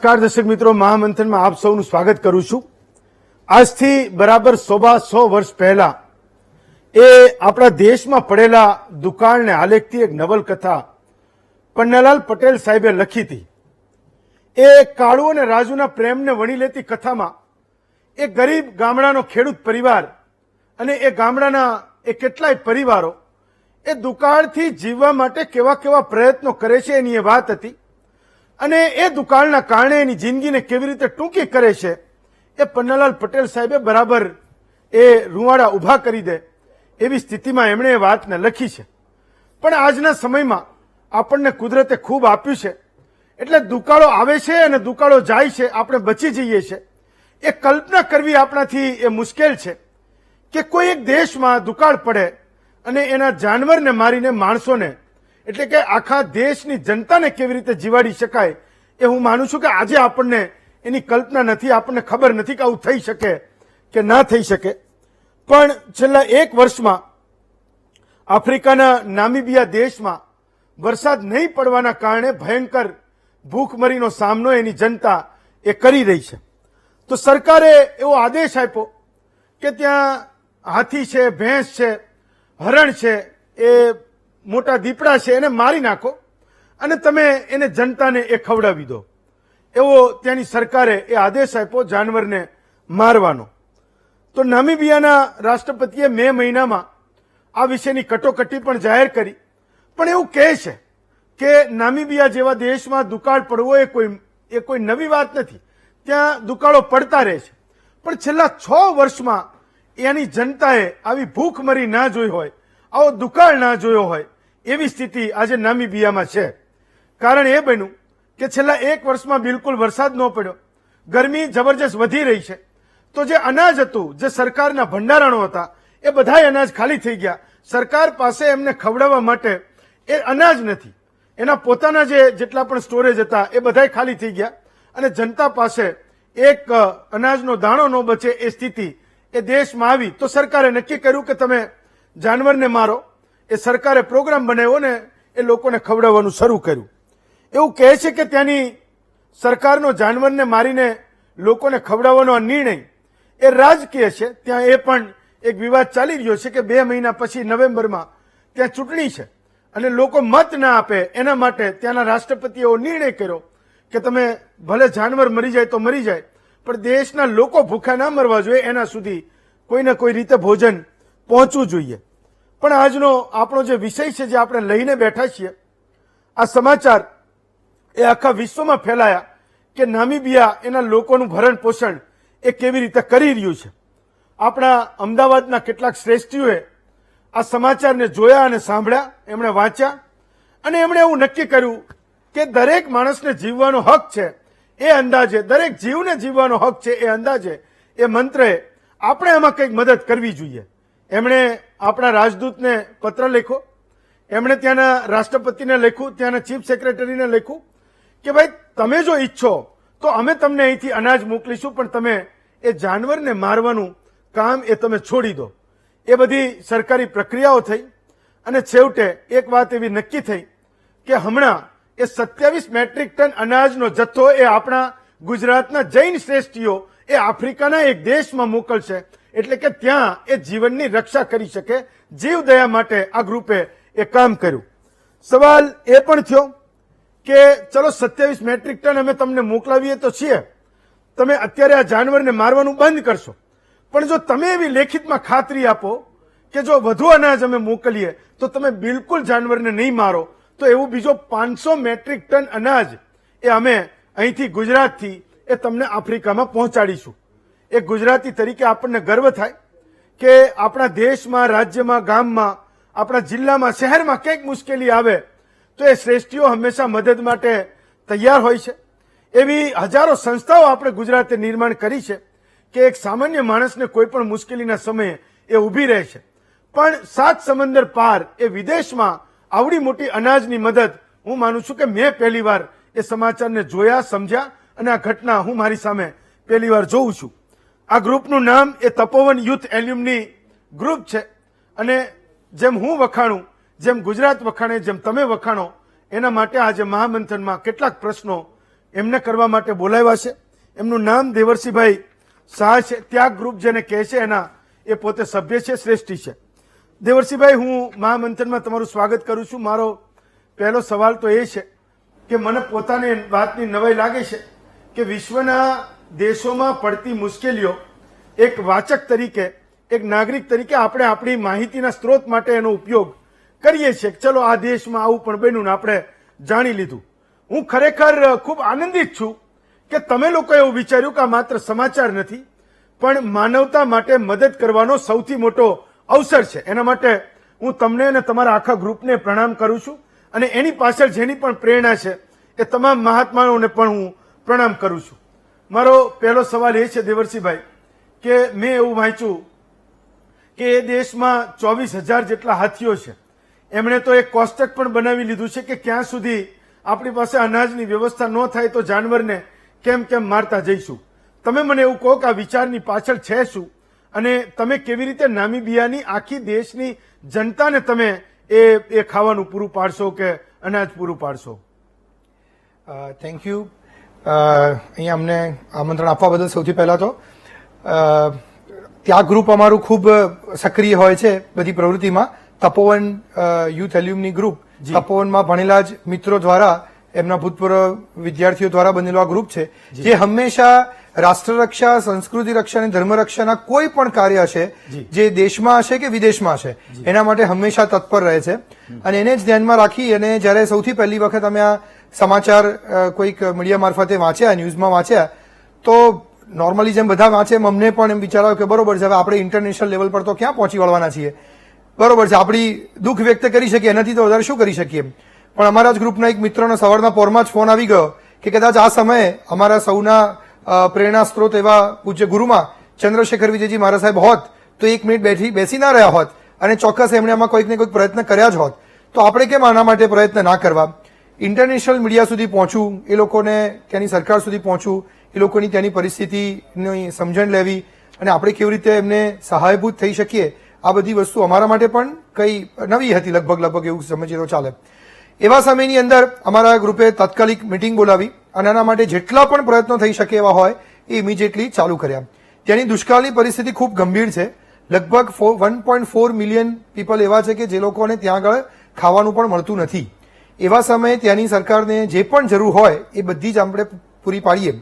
નમસ્કાર દર્શક મિત્રો, મહામંથનમાં આપ સૌનું સ્વાગત કરું છું। આજથી બરાબર 100 વર્ષ પહેલા આપણા દેશમાં પડેલા દુકાળને આલેખતી એક નવલકથા પન્નાલાલ પટેલ સાહેબે લખી હતી। એ કાળુ અને રાજુના પ્રેમને વણી લેતી કથામાં એક ગરીબ ગામડાનો ખેડૂત પરિવાર અને એ ગામડાના એ કેટલાય પરિવારો એ દુકાળથી જીવવા માટે કેવા કેવા પ્રયત્નો કરે છે એની એ વાત હતી। અને એ દુકાળના કારણે એની જિંદગીને કેવી રીતે ટૂંકી કરે છે એ પન્નાલાલ પટેલ સાહેબે બરાબર એ રૂવાડા ઉભા કરી દે એવી સ્થિતિમાં એમણે એ વાતને લખી છે। પણ આજના સમયમાં આપણને કુદરતે ખૂબ આપ્યું છે, એટલે દુકાળો આવે છે અને દુકાળો જાય છે, આપણે બચી જઈએ છીએ। એ કલ્પના કરવી આપણાથી એ મુશ્કેલ છે કે કોઈ એક દેશમાં દુકાળ પડે અને એના જાનવરને મારીને માણસોને એટલે કે આખા દેશની જનતાને કેવી રીતે જીવાડી શકાય એ હું માનું છું કે આજે આપણને એની કલ્પના નથી, આપણને ખબર નથી કે આવું થઈ શકે કે ના થઈ શકે। પણ છેલ્લા 1 વર્ષમાં આફ્રિકાના નામીબિયા દેશમાં વરસાદ નહીં પડવાના કારણે ભયંકર ભૂખમરીનો સામનો એની જનતા એ કરી રહી છે। તો સરકારે એવો આદેશ આપ્યો કે ત્યાં હાથી છે, ભેંસ છે, હરણ છે, એ મોટા દીપડા છે, એને મારી નાખો અને તમે એને જનતાને એ ખવડાવી દો, એવો ત્યાંની સરકારે એ આદેશ આપ્યો જાનવરને મારવાનો। તો નામીબિયાના રાષ્ટ્રપતિએ મે મહિનામાં આ વિશેની કટોકટી પણ જાહેર કરી। પણ એવું કહે છે કે નામીબિયા જેવા દેશમાં દુકાળ પડવો એ કોઈ નવી વાત નથી, ત્યાં દુકાળો પડતા રહે છે। પણ છેલ્લા 6 વર્ષમાં એની જનતાએ આવી ભૂખમરી ના જોઈ હોય, આવો દુકાળ ના જોયો હોય એવી સ્થિતિ આજે નામીબિયામાં છે। કારણ એ બન્યું કે છેલ્લા 1 વર્ષમાં બિલકુલ વરસાદ ન પડ્યો, ગરમી જબરજસ્ત વધી રહી છે। તો જે અનાજ હતું, જે સરકારના ભંડારણો હતા, એ બધાય અનાજ ખાલી થઈ ગયા। સરકાર પાસે એમને ખવડાવવા માટે એ અનાજ નથી, એના પોતાના જેટલા પણ સ્ટોરેજ હતા એ બધાય ખાલી થઈ ગયા અને જનતા પાસે એક અનાજનો દાણો ન બચે એ સ્થિતિ એ દેશમાં આવી। તો સરકારે નક્કી કર્યું કે તમે જાનવરને મારો। એ સરકારે પ્રોગ્રામ બનાવ્યો ને એ લોકોને ખવડાવવાનું શરૂ કર્યું। એવું કહે છે કે ત્યાંની સરકારનો જાનવરને મારીને લોકોને ખવડાવવાનો આ નિર્ણય એ રાજકીય છે। ત્યાં એ પણ એક વિવાદ ચાલી રહ્યો છે કે 2 મહિના પછી નવેમ્બરમાં ત્યાં ચૂંટણી છે અને લોકો મત ના આપે એના માટે ત્યાંના રાષ્ટ્રપતિએ એવો નિર્ણય કર્યો કે તમે ભલે જાનવર મરી જાય તો મરી જાય, પણ દેશના લોકો ભૂખ્યા ના મરવા જોઈએ, એના સુધી કોઈને કોઈ રીતે ભોજન પહોંચવું જોઈએ। પણ આજનો આપણો જે વિષય છે, જે આપણે લઈને બેઠા છીએ, આ સમાચાર એ આખા વિશ્વમાં ફેલાયા કે નામીબિયા એના લોકોનું ભરણ પોષણ એ કેવી રીતે કરી રહ્યું છે। આપણા અમદાવાદના કેટલાક શ્રેષ્ઠીઓએ આ સમાચારને જોયા અને સાંભળ્યા, એમણે વાંચ્યા અને એમણે એવું નક્કી કર્યું કે દરેક માણસને જીવવાનો હક છે એ અંદાજે, દરેક જીવને જીવવાનો હક છે એ અંદાજે, એ મંત્રે આપણે એમાં કંઈક મદદ કરવી જોઈએ। એમણે આપણા રાજદૂતને પત્ર લખ્યો, એમણે ત્યાંના રાષ્ટ્રપતિને લખ્યું, ત્યાંના ચીફ સેક્રેટરીને લખ્યું કે ભાઈ તમે જો ઈચ્છો તો અમે તમને અહીંથી અનાજ મોકલીશું, પણ તમે એ જાનવરને મારવાનું કામ એ તમે છોડી દો। એ બધી સરકારી પ્રક્રિયાઓ થઈ અને છેવટે એક વાત એવી નક્કી થઈ કે હમણાં એ 27 મેટ્રિક ટન અનાજનો જથ્થો એ આપણા ગુજરાતના જૈન શ્રેષ્ઠીઓ એ આફ્રિકાના એક દેશમાં મોકલશે, એટલે કે ત્યાં એ જીવનની રક્ષા કરી શકે। જીવદયા માટે આ ગ્રુપે એ કામ કર્યું। સવાલ એ પણ થયો કે ચલો 27 મેટ્રિક ટન અમે તમને મોકલાવીએ તો છીએ, તમે અત્યારે આ જાનવરને મારવાનું બંધ કરશો, પણ જો તમે એવી લેખિતમાં ખાતરી આપો કે જો વધુ અનાજ અમે મોકલીએ તો તમે બિલકુલ જાનવરને નહીં મારો, તો એવું બીજો 500 મેટ્રિક ટન અનાજ એ અમે અહીંથી ગુજરાતથી એ તમને આફ્રિકામાં પહોંચાડીશું। એક ગુજરાતી તરીકે આપણને ગર્વ થાય કે આપણા દેશમાં, રાજ્યમાં, ગામમાં, આપણા જિલ્લામાં, શહેરમાં કંઈક મુશ્કેલી આવે તો એ શ્રેષ્ઠીઓ હંમેશા મદદ માટે તૈયાર હોય છે। એવી હજારો સંસ્થાઓ આપણે ગુજરાતે નિર્માણ કરી છે કે એક સામાન્ય માણસને કોઈ પણ મુશ્કેલીના સમયે એ ઊભી રહે છે। પણ 7 સમંદર પાર એ વિદેશમાં આવડી મોટી અનાજની મદદ હું માનું છું કે મેં પહેલી વાર એ સમાચારને જોયા, સમજ્યા અને આ ઘટના હું મારી સામે પહેલી વાર જોઉં છું। આ ગ્રુપનું નામ એ તપોવન યુથ એલ્યુમની ગ્રુપ છે અને જેમ હું વખાણું, જેમ ગુજરાત વખાણે, જેમ તમે વખાણો, એના માટે આજે મહામંથનમાં કેટલાક પ્રશ્નો એમને કરવા માટે બોલાવ્યા છે. એમનું નામ દેવરસિંહભાઈ શાહ છે. ત્યાગ ગ્રુપ જેને કહે છે એના એ પોતે સભ્ય છે, શ્રેષ્ઠી છે. દેવરસિંહભાઈ, હું મહામંથનમાં તમારું સ્વાગત કરું છું. મારો પહેલો સવાલ તો એ છે કે મને પોતાની વાતની નવાઈ લાગે છે કે વિશ્વના દેશોમાં પડતી મુશ્કેલીઓ એક વાચક તરીકે, એક નાગરિક તરીકે આપણે આપણી માહિતીના સ્ત્રોત માટે એનો ઉપયોગ કરીએ છીએ. ચલો, આ દેશમાં આવું પણ બન્યું ને આપણે જાણી લીધું. હું ખરેખર ખૂબ આનંદિત છું કે તમે લોકો એવું વિચાર્યું કે આ માત્ર સમાચાર નથી, પણ માનવતા માટે મદદ કરવાનો સૌથી મોટો અવસર છે. એના માટે હું તમને અને તમારા આખા ગ્રુપને પ્રણામ કરું છું, અને એની પાછળ જેની પણ પ્રેરણા છે એ તમામ મહાત્માઓને પણ હું પ્રણામ કરું છું. મારો પહેલો સવાલ એ છે દેવરસિંહભાઈ કે મેં એવું વાંચ્યું કે એ દેશમાં 24,000 જેટલા હાથીઓ છે. એમણે તો એક કોષ્ટક પણ બનાવી લીધું છે કે ક્યાં સુધી આપણી પાસે અનાજની વ્યવસ્થા ન થાય તો જાનવરને કેમ કેમ મારતા જઈશું. તમે મને એવું કહો કે આ વિચારની પાછળ છે શું, અને તમે કેવી રીતે નામીબિયાની આખી દેશની જનતાને તમે એ ખાવાનું પૂરું પાડશો કે અનાજ પૂરું પાડશો? Thank you. અહીંયા અમને આમંત્રણ આપવા બદલ સૌથી પહેલા તો ત્યાગ ગ્રુપ અમારું ખૂબ સક્રિય હોય છે બધી પ્રવૃત્તિમાં. તપોવન યુથ એલ્યુમની ગ્રુપ, તપોવનમાં ભણેલા જ મિત્રો દ્વારા, એમના ભૂતપૂર્વ વિદ્યાર્થીઓ દ્વારા બનેલો આ ગ્રુપ છે, જે હંમેશા રાષ્ટ્રરક્ષા, સંસ્કૃતિ રક્ષા અને ધર્મ રક્ષાના કોઈ પણ કાર્ય હશે, જે દેશમાં હશે કે વિદેશમાં હશે, એના માટે હંમેશા તત્પર રહે છે. અને એને જ ધ્યાનમાં રાખી અને જયારે સૌથી પહેલી વખત અમે આ સમાચાર કોઈક મીડિયા મારફતે વાંચ્યા, ન્યૂઝમાં વાંચ્યા, તો નોર્મલી જેમ બધા વાંચે અમને પણ એમ વિચાર આવ્યો કે બરોબર છે, હવે આપણે ઇન્ટરનેશનલ લેવલ પર તો ક્યાં પહોંચી વળવાના છીએ, બરોબર છે, આપણી દુઃખ વ્યક્ત કરી શકીએ, એનાથી તો વધારે શું કરી શકીએ. પણ અમારા જ ગ્રુપના એક મિત્રનો સવારના પોરમાં જ ફોન આવી ગયો કે કદાચ આ સમયે અમારા સૌના પ્રેરણા સ્ત્રોત એવા પૂજ્ય ગુરુમાં ચંદ્રશેખર વિજયજી મહારાજ સાહેબ હોત તો 1 મિનિટ બેસી ના રહ્યા હોત, અને ચોક્કસ એમણે આમાં કોઈક ને કોઈક પ્રયત્ન કર્યા જ હોત. તો આપણે કેમ આના માટે પ્રયત્ન ના કરવા? ઇન્ટરનેશનલ મીડિયા સુધી પહોંચવું, એ લોકોને ત્યાંની સરકાર સુધી પહોંચવું, એ લોકોની ત્યાંની પરિસ્થિતિની સમજણ લેવી, અને આપણે કેવી રીતે એમને સહાયભૂત થઈ શકીએ, આ બધી વસ્તુ અમારા માટે પણ કઈ નવી હતી, લગભગ એવું સમજીએ તો ચાલે. એવા સમયની અંદર અમારા ગ્રુપે તાત્કાલિક મિટિંગ બોલાવી અને આના માટે જેટલા પણ પ્રયત્નો થઈ શકે એવા હોય એ ઇમિડિયેટલી ચાલુ કર્યા. ત્યાંની દુષ્કાળની પરિસ્થિતિ ખૂબ ગંભીર છે. લગભગ 1.4 મિલિયન પીપલ એવા છે કે જે લોકોને ત્યાં આગળ ખાવાનું પણ મળતું નથી. એવા સમયે ત્યાંની સરકારને જે પણ જરૂર હોય એ બધી જ આપણે પૂરી પાડીએ.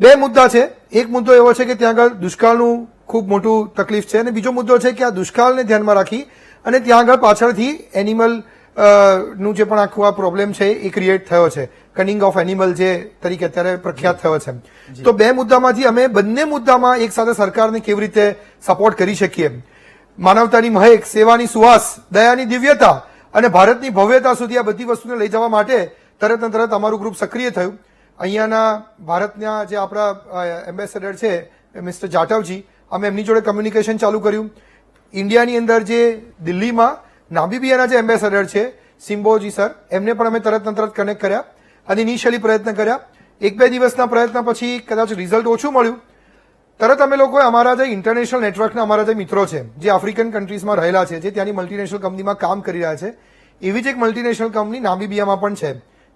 2 મુદ્દા છે. એક મુદ્દો એવો છે કે ત્યાં આગળ દુષ્કાળનું ખૂબ મોટું તકલીફ છે, અને બીજો મુદ્દો છે કે આ દુષ્કાળને ધ્યાનમાં રાખી અને ત્યાં આગળ પાછળથી એનિમલ નું જે પણ આખું આ પ્રોબ્લેમ છે એ ક્રિએટ થયો છે, કનિંગ ઓફ એનિમલ જે તરીકે અત્યારે પ્રખ્યાત થયો છે. તો 2 મુદ્દામાંથી અમે બંને મુદ્દામાં એક સાથે સરકારને કેવી રીતે સપોર્ટ કરી શકીએ, માનવતાની મહેક, સેવાની સુવાસ, દયાની દિવ્યતા અને ભારતની ભવ્યતા સુધી આ બધી વસ્તુને લઈ જવા માટે તરત ને તરત અમારું ગ્રુપ સક્રિય થયું. અહીંયાના ભારતના જે આપણા એમ્બેસેડર છે મિસ્ટર જાટવજી, અમે એમની જોડે કમ્યુનિકેશન ચાલુ કર્યું. ઇન્ડિયાની અંદર જે દિલ્હીમાં નામીબિયાના જે એમ્બેસેડર છે સિમ્બોજી સર, એમને પણ અમે તરત કનેક્ટ કર્યા અને ઇનિશિયલી પ્રયત્ન કર્યા. 1-2 દિવસના પ્રયત્ન પછી કદાચ રિઝલ્ટ ઓછું મળ્યું. તરત અમે લોકોએ અમારા જે ઇન્ટરનેશનલ નેટવર્કના અમારા જે મિત્રો છે, જે આફ્રિકન કન્ટ્રીઝમાં રહેલા છે, જે ત્યાંની મલ્ટીનેશનલ કંપનીમાં કામ કરી રહ્યા છે, એવી જ એક મલ્ટીનેશનલ કંપની નામીબિયામાં પણ છે,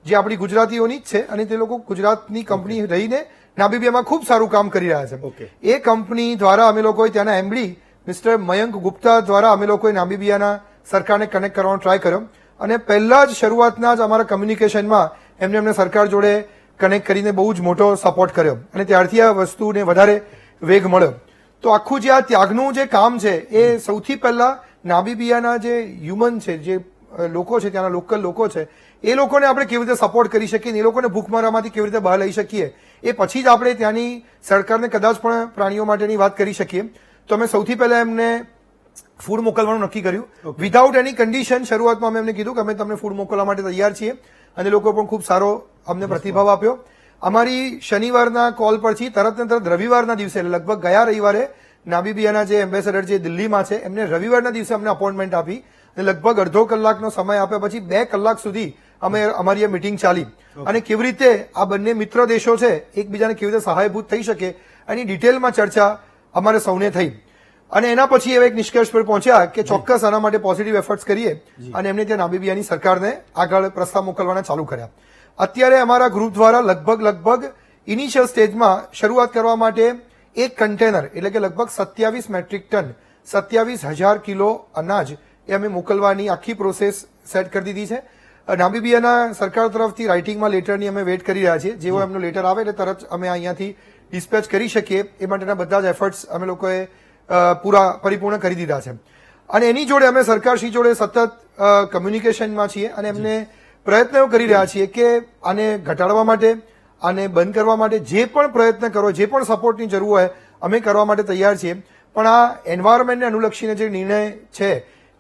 જે આપણી ગુજરાતીઓની જ છે, અને તે લોકો ગુજરાતની કંપની રહીને નામીબિયામાં ખૂબ સારું કામ કરી રહ્યા છે. એ કંપની દ્વારા અમે લોકોએ ત્યાંના એમડી મિસ્ટર મયંક ગુપ્તા દ્વારા અમે લોકોએ નામીબિયાના સરકારને કનેક્ટ કરવાનો ટ્રાય કર્યો, અને પહેલા જ શરૂઆતના જ અમારા કમ્યુનિકેશનમાં એમને સરકાર જોડે કનેક્ટ કરીને બહુ જ મોટો સપોર્ટ કર્યો, અને ત્યારથી આ વસ્તુને વધારે વેગ મળ્યો. તો આખું જે આ ત્યાગનું જે કામ છે એ સૌથી પહેલા નામીબિયાના જે હ્યુમન છે, જે લોકો છે, ત્યાંના લોકલ લોકો છે, એ લોકોને આપણે કેવી રીતે સપોર્ટ કરી શકીએ, એ લોકોને ભૂખમરામાંથી કેવી રીતે બહાર લઈ શકીએ, એ પછી જ આપણે ત્યાંની સરકારને કદાચ પણ પ્રાણીઓ માટેની વાત કરી શકીએ. તો અમે સૌથી પહેલા એમને ફૂડ મોકલવાનું નક્કી કર્યું, વિધાઉટ એની કન્ડિશન. શરૂઆતમાં અમે એમને કીધું કે અમે તમને ફૂડ મોકલવા માટે તૈયાર છીએ, અને લોકો પણ ખૂબ સારો અમને પ્રતિભાવ આપ્યો. અમારી શનિવારના કોલ પરથી તરત ને તરત રવિવારના દિવસે, લગભગ ગયા રવિવારે નામીબિયાના જે એમ્બેસેડર જે દિલ્હીમાં છે, એમને રવિવારના દિવસે અમને અપોઇન્ટમેન્ટ આપી, અને લગભગ અડધો કલાકનો સમય આપ્યા પછી 2 કલાક સુધી અમારી આ મિટિંગ ચાલી, અને કેવી રીતે આ બંને મિત્ર દેશો છે એકબીજાને કેવી રીતે સહાયભૂત થઈ શકે એની ડિટેલમાં ચર્ચા અમારે સૌને થઈ. અને એના પછી એવા એક નિષ્કર્ષ પર પહોંચ્યા કે ચોક્કસ આના માટે પોઝિટિવ એફર્ટ્સ કરીએ, અને એમને ત્યાં નામીબિયાની સરકારને આગળ પ્રસ્તાવ મોકલવાના ચાલુ કર્યા. અત્યારે અમારા ગ્રુપ દ્વારા લગભગ ઇનિશિયલ સ્ટેજમાં શરૂઆત કરવા માટે એક કન્ટેનર એટલે કે લગભગ 27 મેટ્રિક ટન 27,000 કિલો અનાજ એ અમે મોકલવાની આખી પ્રોસેસ સેટ કરી દીધી છે. નામીબિયાના સરકાર તરફથી રાઇટિંગમાં લેટરની અમે વેઇટ કરી રહ્યા છીએ. જેવો એમનો લેટર આવે એટલે તરત અમે અહીંયાથી ડિસ્પેચ કરી શકીએ એ માટેના બધા જ એફર્ટ્સ અમે લોકોએ પરિપૂર્ણ કરી દીધા છે. અને એની જોડે અમે સરકારશ્રી જોડે સતત કમ્યુનિકેશનમાં છીએ અને એમને પ્રયત્નો કરી રહ્યા છીએ કે આને ઘટાડવા માટે આને બંધ કરવા માટે જે પણ પ્રયત્ન કરો, જે પણ સપોર્ટની જરૂર હોય અમે કરવા માટે તૈયાર છીએ. પણ આ એન્વાયરમેન્ટને અનુલક્ષીને જે નિર્ણય છે,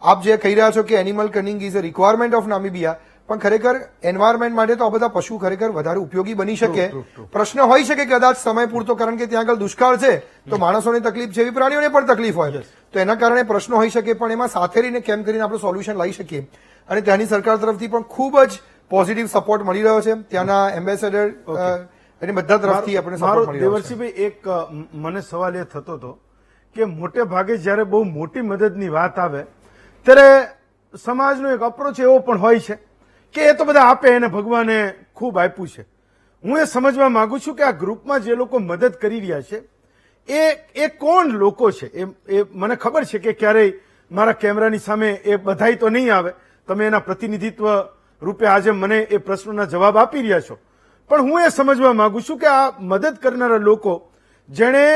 આપ જે કહી રહ્યા છો કે animal culling is a requirement of Namibia, પણ ખરેખર એન્વાયરમેન્ટ માટે તો આ બધા પશુ ખરેખર વધારે ઉપયોગી બની શકે. પ્રશ્ન હોઈ શકે કદાચ સમય પૂરતો, કારણ કે ત્યાં આગળ દુષ્કાળ છે તો માણસોને તકલીફ છે, એવી પ્રાણીઓને પણ તકલીફ હોય, તો એના કારણે પ્રશ્નો હોઈ શકે. પણ એમાં સાથે રહીને કેમ કરીને આપણે સોલ્યુશન લાવી શકીએ. અને ત્યાંની સરકાર તરફથી પણ ખૂબ જ પોઝિટિવ સપોર્ટ મળી રહ્યો છે. ત્યાંના એમ્બેસેડર અને બધા તરફથી આપણે સપોર્ટ મળી રહ્યો છે. દેવરસિંહભાઈ, એક મને સવાલ એ થતો હતો કે મોટે ભાગે જયારે બહુ મોટી મદદની વાત આવે ત્યારે સમાજનો એક અપ્રોચ એવો પણ હોય છે કે એ તો બધા આપે, એને ભગવાને ખૂબ આપ્યું છે. હું એ સમજવા માંગુ છું કે આ ગ્રુપમાં જે લોકો મદદ કરી રહ્યા છે એ કોણ લોકો છે? એ મને ખબર છે કે ક્યારેય મારા કેમેરાની સામે એ બધાય તો નહીં આવે, તમે એના પ્રતિનિધિત્વ રૂપે આજે મને એ પ્રશ્નોના જવાબ આપી રહ્યા છો. પણ હું એ સમજવા માંગુ છું કે આ મદદ કરનારા લોકો જેણે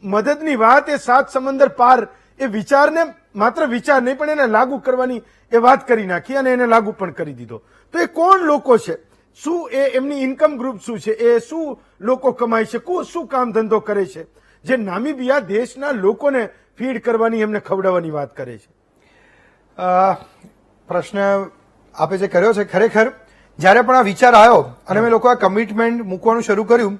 મદદની વાત એ સાત સમંદર પાર એ વિચારને માત્ર વિચાર નહીં પણ એને લાગુ કરવાની એ વાત કરી નાખી અને એને લાગુ પણ કરી દીધો. તો એ કોણ લોકો છે? શું એ એમની ઇન્કમ ગ્રુપ શું છે? એ શું લોકો કમાય છે? શું કામ ધંધો કરે છે જે નામીબિયા દેશના લોકોને ફીડ કરવાની, એમને ખવડાવવાની વાત કરે છે? પ્રશ્ન આપે જે કર્યો છે, ખરેખર જયારે પણ આ વિચાર આવ્યો અને અમે લોકો આ કમિટમેન્ટ મૂકવાનું શરૂ કર્યું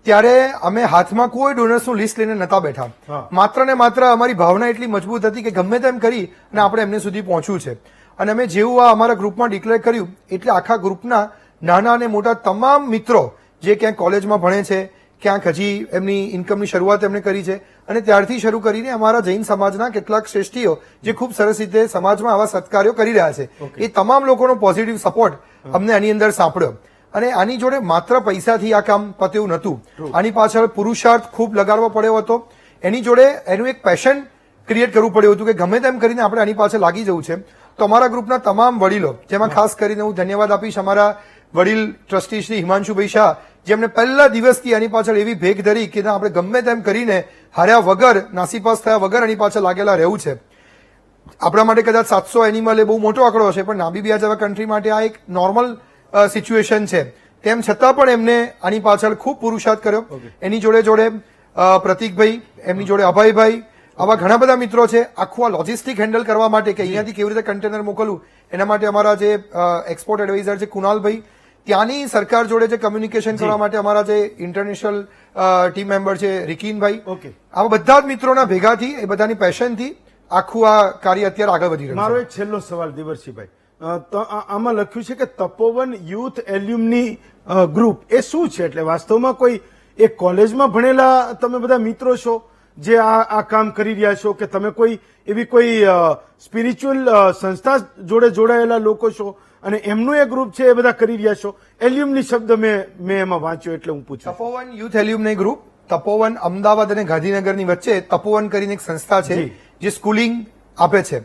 ત્યારે અમે હાથમાં કોઈ ડોનર્સનું લિસ્ટ લઈને નતા બેઠા. માત્ર ને માત્ર અમારી ભાવના એટલી મજબૂત હતી કે ગમે તેમ કરી અને આપણે એમને સુધી પહોંચવું છે. અને અમે જેવું આ અમારા ગ્રુપમાં ડિક્લેર કર્યું એટલે આખા ગ્રુપના નાના અને મોટા તમામ મિત્રો જે ક્યાંક કોલેજમાં ભણે છે, ક્યાંક હજી એમની ઇન્કમની શરૂઆત એમણે કરી છે, અને ત્યારથી શરૂ કરીને અમારા જૈન સમાજના કેટલાક શ્રેષ્ઠીઓ જે ખૂબ સરસ રીતે સમાજમાં આવા સત્કાર્યો કરી રહ્યા છે, એ તમામ લોકોનો પોઝિટિવ સપોર્ટ અમને આની અંદર સાંપડ્યો. અને આની જોડે માત્ર પૈસાથી આ કામ પત્યું નહોતું, આની પાછળ પુરુષાર્થ ખૂબ લગાડવો પડ્યો હતો. એની જોડે એનું એક પેશન ક્રિએટ કરવું પડ્યું હતું કે ગમે તેમ કરીને આપણે આની પાછળ લાગી જવું છે. તો અમારા ગ્રુપના તમામ વડીલો, જેમાં ખાસ કરીને હું ધન્યવાદ આપીશ અમારા વડીલ ટ્રસ્ટી શ્રી હિમાંશુભાઈ શાહ, જેમને પહેલા દિવસથી આની પાછળ એવી ભેગ ધરી કે આપણે ગમે તેમ કરીને હાર્યા વગર, નાસીપાસ થયા વગર આની પાછળ લાગેલા રહેવું છે. આપણા માટે કદાચ 700 એનિમલ એ બહુ મોટો આંકડો હશે, પણ નામીબિયા જેવા કન્ટ્રી માટે આ એક નોર્મલ સિચ્યુએશન છે. તેમ છતાં પણ એમને આની પાછળ ખૂબ પુરુષાર્થ કર્યો. એની જોડે પ્રતિકભાઈ, એમની જોડે અભયભાઈ, આવા ઘણા બધા મિત્રો છે. આખું આ લોજિસ્ટિક હેન્ડલ કરવા માટે કે અહીંયાથી કેવી રીતે કન્ટેનર મોકલવું, એના માટે અમારા જે એક્સપોર્ટ એડવાઇઝર છે કુનાલભાઈ, ત્યાંની સરકાર જોડે જે કમ્યુનિકેશન કરવા માટે અમારા જે ઇન્ટરનેશનલ ટીમ મેમ્બર છે રિકીનભાઈ, આવા બધા જ મિત્રોના ભેગાથી, એ બધાની પેશનથી આખું આ કાર્ય અત્યારે આગળ વધી રહ્યું છે. મારો એક છેલ્લો સવાલ દેવરસિંહભાઈ, આમાં લખ્યું છે કે તપોવન યુથ એલ્યુમની ગ્રુપ, એ શું છે? એટલે વાસ્તવમાં કોઈ એક કોલેજમાં ભણેલા તમે બધા મિત્રો છો જે આ કામ કરી રહ્યા છો, કે તમે કોઈ એવી કોઈ સ્પિરિચ્યુઅલ સંસ્થા જોડે જોડાયેલા લોકો છો અને એમનું એક ગ્રુપ છે, એ બધા કરી રહ્યા છો? એલ્યુમની શબ્દ મેં એમાં વાંચ્યો એટલે હું પૂછું. તપોવન યુથ એલ્યુમની ગ્રુપ, તપોવન અમદાવાદ અને ગાંધીનગરની વચ્ચે તપોવન કરીને એક સંસ્થા છે જે સ્કૂલિંગ આપે છે.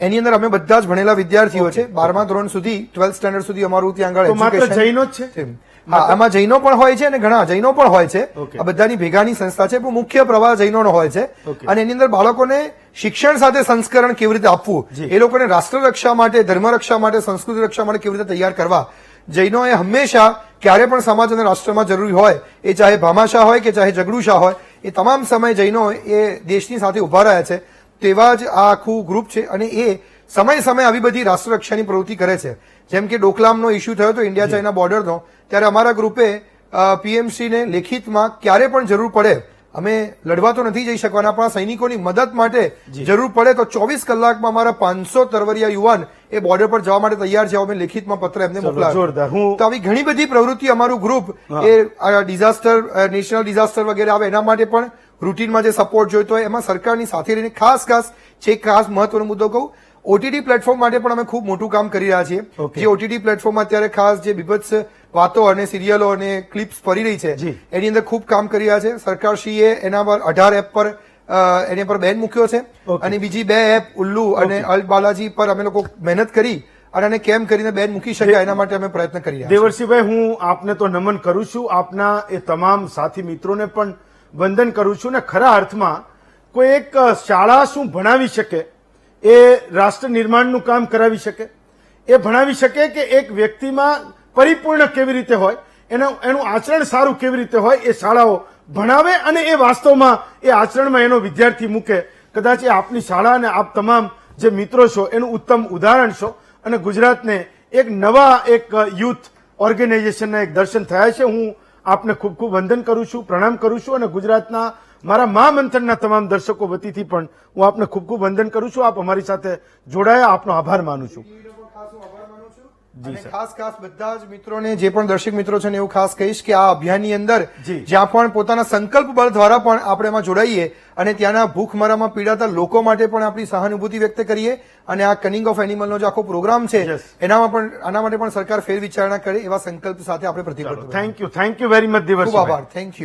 એની અંદર અમે બધા જ ભણેલા વિદ્યાર્થીઓ છે. 12મા ધોરણ સુધી, 12th સ્ટેન્ડર્ડ સુધી અમારું ત્યાં આગળ માત્ર જૈનો જ છે? હા, આમાં જૈનો પણ હોય છે અને ઘણા જૈનો પણ હોય છે. આ બધાની ભેગાની સંસ્થા છે, પણ મુખ્ય પ્રવાહ જૈનોનો હોય છે. અને એની અંદર બાળકોને શિક્ષણ સાથે સંસ્કરણ કેવી રીતે આપવું, એ લોકોને રાષ્ટ્ર રક્ષા માટે, ધર્મ રક્ષા માટે, સંસ્કૃતિ રક્ષા માટે કેવી રીતે તૈયાર કરવા. જૈનોએ હંમેશા ક્યારે પણ સમાજ અને રાષ્ટ્રમાં જરૂરી હોય, એ ચાહે ભામાશાહ હોય કે ચાહે જગડુશાહ હોય, એ તમામ સમય જૈનો એ દેશની સાથે ઉભા રહ્યા છે. તેવા જ આ આખું ગ્રુપ છે અને એ સમય સમય આવી બધી રાષ્ટ્ર રક્ષાની પ્રવૃત્તિ કરે છે. જેમ કે ડોકલામનો ઇસ્યુ થયો હતો ઇન્ડિયા ચાઇના બોર્ડરનો, ત્યારે અમારા ગ્રુપે પીએમસીને લેખિતમાં ક્યારે પણ જરૂર પડે, અમે લડવા તો નથી જઈ શકવાના, પણ સૈનિકોની મદદ માટે જરૂર પડે તો 24 કલાકમાં અમારા 500 તરવરિયા યુવાન એ બોર્ડર પર જવા માટે તૈયાર છે. અમે લેખિતમાં પત્ર એમને મોકલાવ્યો. તો આવી ઘણી બધી પ્રવૃત્તિ અમારું ગ્રુપ એ ડિઝાસ્ટર, નેશનલ ડિઝાસ્ટર વગેરે આવે એના માટે પણ રૂટીનમાં જે સપોર્ટ જોઈતો હોય એમાં સરકારની સાથે રહીને ખાસ છે. ખાસ મહત્વનો મુદ્દો કહું, ઓટીટી પ્લેટફોર્મ માટે પણ અમે ખૂબ મોટું કામ કરી રહ્યા છીએ. Okay. જે ઓટીટી પ્લેટફોર્મ અત્યારે ખાસ જે બીભત્સ વાતો અને સિરિયલો અને ક્લિપ્સ ફરી રહી છે જી. એની અંદર ખૂબ કામ કરી રહ્યા છે. સરકારશ્રીએ એના પર 18 એપ પર એની પર બેન મૂક્યો છે. Okay. અને બીજી 2 એપ ઉલ્લુ અને અલ બાલાજી પર અમે લોકો મહેનત કરી અને આને કેમ કરીને બેન મૂકી શક્યા એના માટે અમે પ્રયત્ન કરી રહ્યા છીએ. દેવરસિંહભાઈ, હું આપને તો નમન કરું છું, આપના એ તમામ સાથી મિત્રોને પણ વંદન કરું છું. ને ખરા અર્થમાં કોઈ એક શાળા શું ભણાવી શકે, એ રાષ્ટ્ર નિર્માણનું કામ કરાવી શકે, એ ભણાવી શકે કે એક વ્યક્તિમાં પરિપૂર્ણ કેવી રીતે હોય, એનું આચરણ સારું કેવી રીતે હોય, એ શાળાઓ ભણાવે અને એ વાસ્તવમાં એ આચરણમાં એનો વિદ્યાર્થી મૂકે. કદાચ એ આપની શાળા અને આપ તમામ જે મિત્રો છો એનું ઉત્તમ ઉદાહરણ છો અને ગુજરાતને એક નવા એક યુથ ઓર્ગેનાઇઝેશનના એક દર્શન થયા છે. હું આપને ખૂબ ખૂબ વંદન કરું છું, પ્રણામ કરું છું અને ગુજરાતના મારા મહામંથનના તમામ દર્શકો વતીથી પણ હું આપને ખૂબ ખૂબ વંદન કરું છું. આપ અમારી સાથે જોડાયા, આપનો આભાર માનું છું. અને ખાસ બધા જ મિત્રોને, જે પણ દર્શક મિત્રો છે ને એવું ખાસ કહીશ કે આ અભિયાનની અંદર જી. જ્યાં પણ પોતાના સંકલ્પ બળ દ્વારા પણ આપણે એમાં જોડાઈએ અને ત્યાંના ભૂખમરામાં પીડાતા લોકો માટે પણ આપણી સહાનુભૂતિ વ્યક્ત કરીએ અને આ કનિંગ ઓફ એનિમલનો જે આખો પ્રોગ્રામ છે Yes. એનામાં પણ આના માટે પણ સરકાર ફેર વિચારણા કરે એવા સંકલ્પ સાથે આપણે પ્રતિબદ્ધ. થેન્ક યુ વેરી મચ ખૂબ દેવરસિંહભાઈ. આભાર. Thank you.